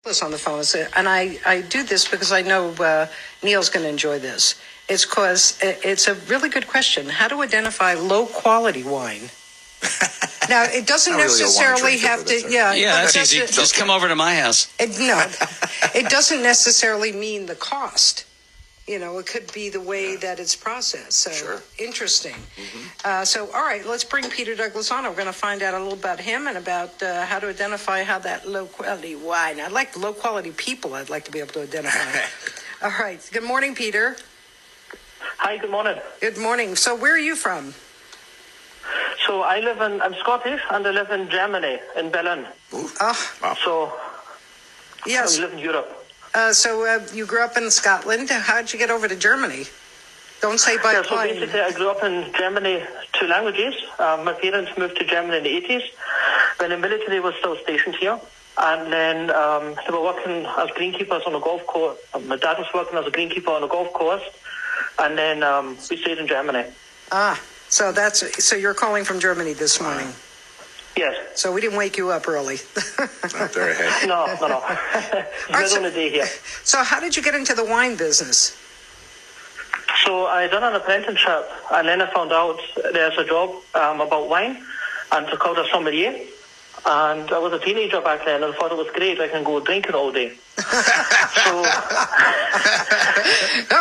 On the phone, and I do this because I know Neil's going to enjoy this. It's because it's a really good question. How to identify low quality wine? Now, it doesn't necessarily have to. Yeah, that's easy. Just come over to my house. It doesn't necessarily mean the cost. You know, it could be the way that it's processed. So Sure. Interesting. So, all right, let's bring Peter Douglas on. We're going to find out a little about him and about how to identify how that low-quality wine. I'd like low-quality people I'd like to be able to identify. All right. Good morning, Peter. Hi, good morning. Good morning. So where are you from? So I'm Scottish and I live in Germany, in Berlin. Wow. So yes. I live in Europe. So you grew up in Scotland. How'd you get over to Germany? Don't say by plane. So basically I grew up in Germany, 2 languages. My parents moved to Germany in the 80s when the military was still stationed here. And then they were working as greenkeepers on a golf course. My dad was working as a greenkeeper on a golf course. And then we stayed in Germany. So you're calling from Germany this morning? Yes. So we didn't wake you up early. Not very ahead. No. Middle of the day here. So how did you get into the wine business? So I done an apprenticeship, and then I found out there's a job about wine, and it's called a sommelier. And I was a teenager back then, and I thought it was great. I can go drinking all day.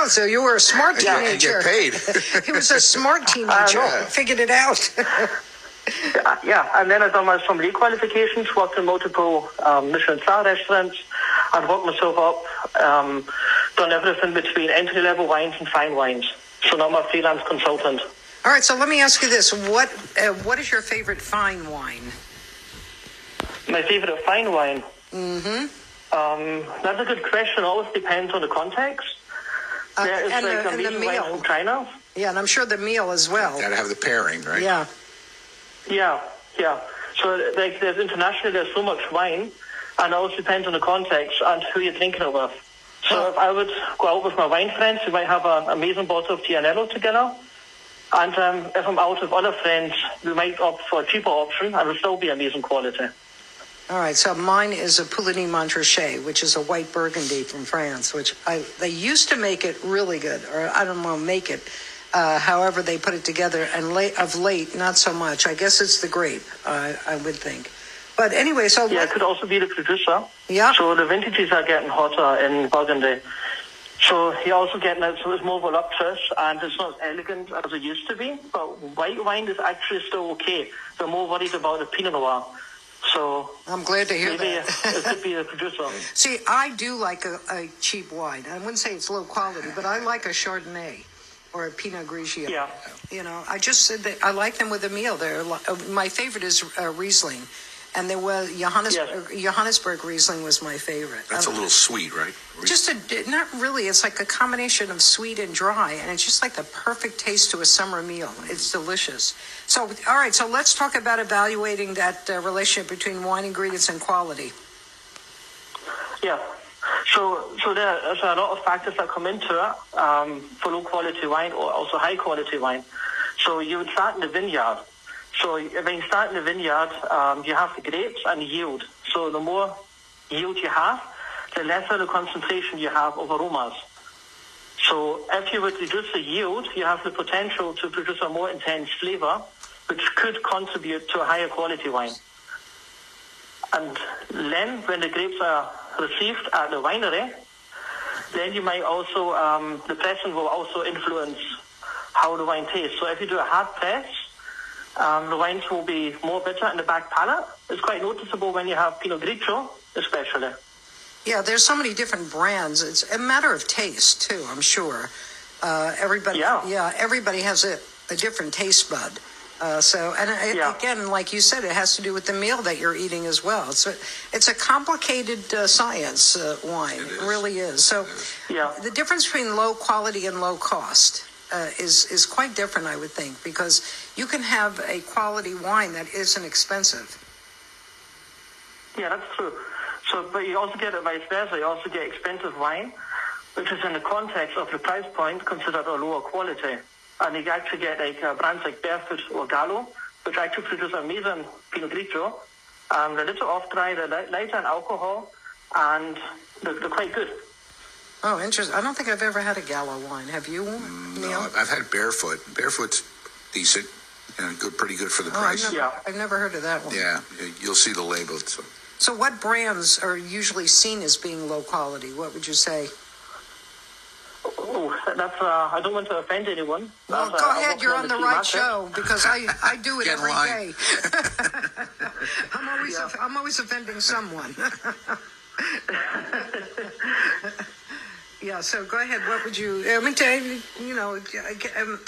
So you were a smart teenager. Yeah, and get paid. He was a smart teenager. Figured it out. Yeah, and then I done my sommelier qualifications, worked in multiple Michelin star restaurants, and worked myself up. Done everything between entry-level wines and fine wines. So now I'm a freelance consultant. All right, so let me ask you this. What is your favorite fine wine? My favorite fine wine? Mm-hmm. That's a good question. It always depends on the context. There is like a medium wine from China. Yeah, and I'm sure the meal as well. Got to have the pairing, right? Yeah. So like there's internationally there's so much wine, and it always depends on the context and who you're drinking it with. So if I would go out with my wine friends, we might have an amazing bottle of Gianello together. And if I'm out with other friends, we might opt for a cheaper option, and it'll still be amazing quality. All right, so mine is a Pouligny Montrachet, which is a white Burgundy from France, which they used to make it really good, or I don't know, make it. However, they put it together, and of late, not so much. I guess it's the grape, I would think. But anyway, so... Yeah, it could also be the producer. Yeah. So the vintages are getting hotter in Burgundy. So you're also getting it, so it's more voluptuous, and it's not as elegant as it used to be. But white wine is actually still okay. They're more worried about the Pinot Noir. So I'm glad to hear maybe that. It could be a producer. See, I do like a cheap wine. I wouldn't say it's low quality, but I like a Chardonnay or a Pinot Grigio. Yeah. You know, I just said that I like them with a meal. My favorite is Riesling. And there was Johannesburg Riesling was my favorite. That's a little sweet, right? Not really. It's like a combination of sweet and dry, and it's just like the perfect taste to a summer meal. It's delicious. So, all right. So let's talk about evaluating that relationship between wine ingredients and quality. Yeah. So there's a lot of factors that come into it for low quality wine or also high quality wine. So you would start in the vineyard. So when you start in the vineyard, you have the grapes and the yield. So the more yield you have, the lesser the concentration you have of aromas. So if you would reduce the yield, you have the potential to produce a more intense flavor, which could contribute to a higher quality wine. And then when the grapes are received at the winery, then you might also, the pressing will also influence how the wine tastes. So if you do a hard press, the wines will be more bitter in the back palate. It's quite noticeable when you have Pinot Grigio, especially. Yeah, there's so many different brands. It's a matter of taste, too, I'm sure. Everybody has a different taste bud. Again, like you said, it has to do with the meal that you're eating as well. It's a complicated science, wine. It really is. So the difference between low quality and low cost is quite different, I would think, because you can have a quality wine that isn't expensive. Yeah, that's true. So, but you also get it vice versa. You also get expensive wine, which is in the context of the price point considered a lower quality. And you actually get like brands like Barefoot or Gallo, which actually produce amazing Pinot Grigio. They're a little off-dry, they're lighter in alcohol, and they're quite good. Oh, interesting. I don't think I've ever had a Gallo wine. Have you, Neil? No, I've had Barefoot. Barefoot's decent and pretty good for the price. I've never heard of that one. Yeah, you'll see the label. So what brands are usually seen as being low quality? What would you say? Oh, that's I don't want to offend anyone. Well, go ahead. You're on the right show because I do it every day. I'm always offending someone. Yeah, so go ahead. What would you? I mean,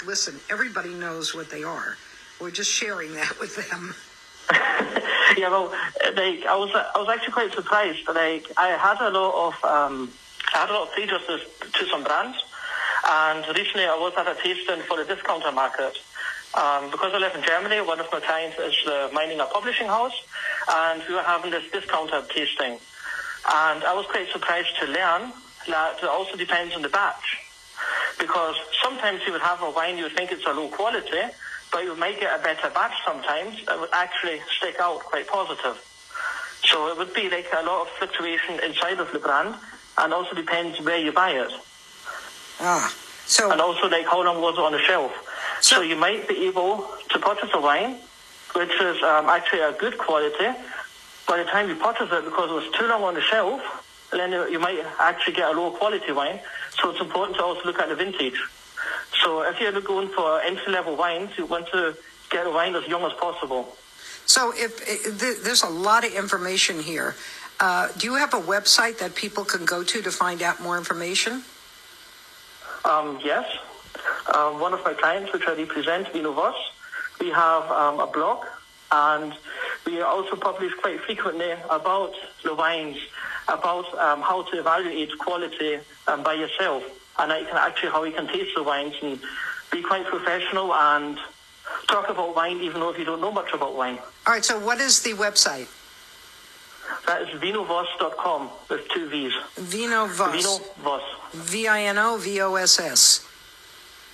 listen. Everybody knows what they are. We're just sharing that with them. Yeah, well, I was actually quite surprised. I had a lot of prejudice to some brands, and recently I was at a tasting for the discounter market. Because I live in Germany, one of my clients is mining a publishing house, and we were having this discounter tasting. And I was quite surprised to learn that it also depends on the batch. Because sometimes you would have a wine, you would think it's a low quality, but you might get a better batch sometimes that would actually stick out quite positive. So it would be like a lot of fluctuation inside of the brand, and also depends where you buy it. And also like how long was it on the shelf. So you might be able to purchase a wine, which is actually a good quality. By the time you purchase it, because it was too long on the shelf, then you might actually get a low quality wine. So it's important to also look at the vintage. So if you're going for entry-level wines, you want to get a wine as young as possible. So there's a lot of information here. Do you have a website that people can go to find out more information? Yes. One of my clients, which I represent, Vino Voss, we have a blog, and we also publish quite frequently about the wines, about how to evaluate quality by yourself, and how you can taste the wines and be quite professional and talk about wine even though if you don't know much about wine. All right, so what is the website? That is vinovoss.com with 2 V's. Vino Voss. Vino Voss. VINOVOSS.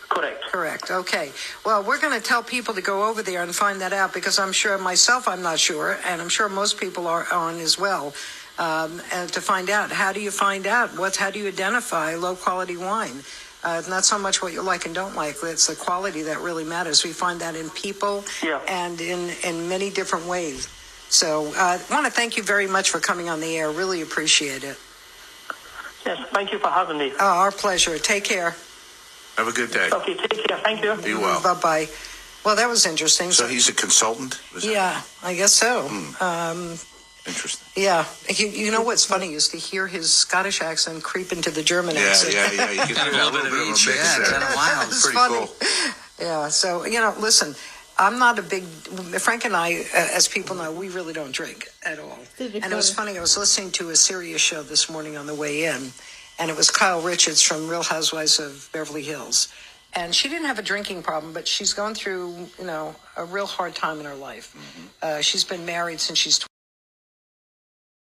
Correct. Okay. Well, we're going to tell people to go over there and find that out because I'm sure myself, I'm not sure, and I'm sure most people are on as well. And to find out, how do you find out? How do you identify low quality wine? Not so much what you like and don't like. It's the quality that really matters. We find that in people and in many different ways. So I want to thank you very much for coming on the air. Really appreciate it. Yes, thank you for having me. Oh, our pleasure. Take care. Have a good day. Okay, take care. Thank you. Be well. Bye-bye. Well, that was interesting. So he's a consultant? I guess so. Interesting. Yeah. You know what's funny is to hear his Scottish accent creep into the German accent. Yeah. You get a little bit of each. Yeah, it's kind of wild. It's pretty funny. Cool. Yeah. So, listen, I'm not a big, Frank and I, as people know, we really don't drink at all. And it was funny. I was listening to a Sirius show this morning on the way in, and it was Kyle Richards from Real Housewives of Beverly Hills. And she didn't have a drinking problem, but she's gone through, a real hard time in her life. She's been married since she's